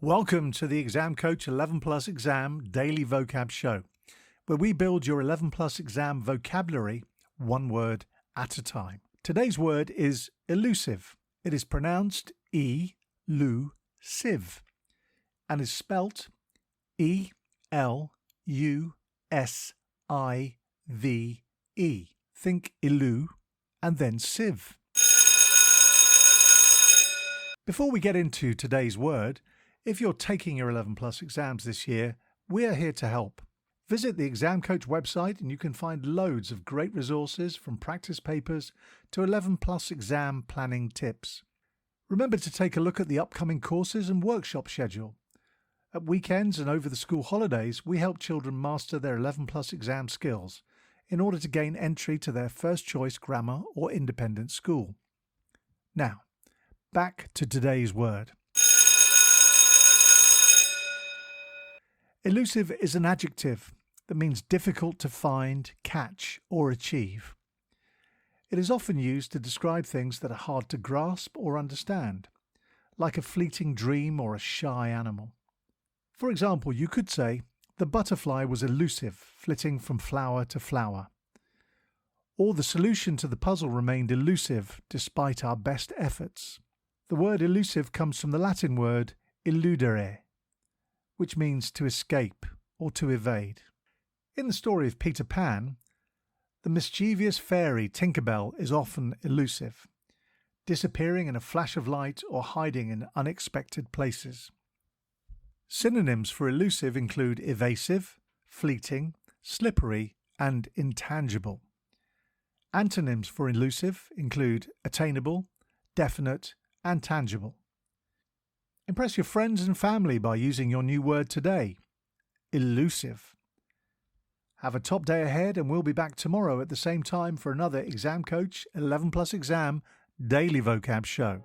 Welcome to the Exam Coach 11 Plus Exam Daily Vocab Show, where we build your 11 Plus Exam vocabulary one word at a time. Today's word is elusive. It is pronounced E-lu-sive and is spelt E-L-U-S-I-V-E. Think elu and then sieve. Before we get into today's word, if you're taking your 11 Plus exams this year, we're here to help. Visit the Exam Coach website and you can find loads of great resources from practice papers to 11 Plus exam planning tips. Remember to take a look at the upcoming courses and workshop schedule. At weekends and over the school holidays, we help children master their 11 Plus exam skills in order to gain entry to their first choice grammar or independent school. Now, back to today's word. Elusive is an adjective that means difficult to find, catch, or achieve. It is often used to describe things that are hard to grasp or understand, like a fleeting dream or a shy animal. For example, you could say, the butterfly was elusive, flitting from flower to flower. Or the solution to the puzzle remained elusive despite our best efforts. The word elusive comes from the Latin word eludere, which means to escape or to evade. In the story of Peter Pan, the mischievous fairy Tinker Bell is often elusive, disappearing in a flash of light or hiding in unexpected places. Synonyms for elusive include evasive, fleeting, slippery, and intangible. Antonyms for elusive include attainable, definite, and tangible. Impress your friends and family by using your new word today, elusive. Have a top day ahead, and we'll be back tomorrow at the same time for another Exam Coach 11 Plus Exam Daily Vocab Show.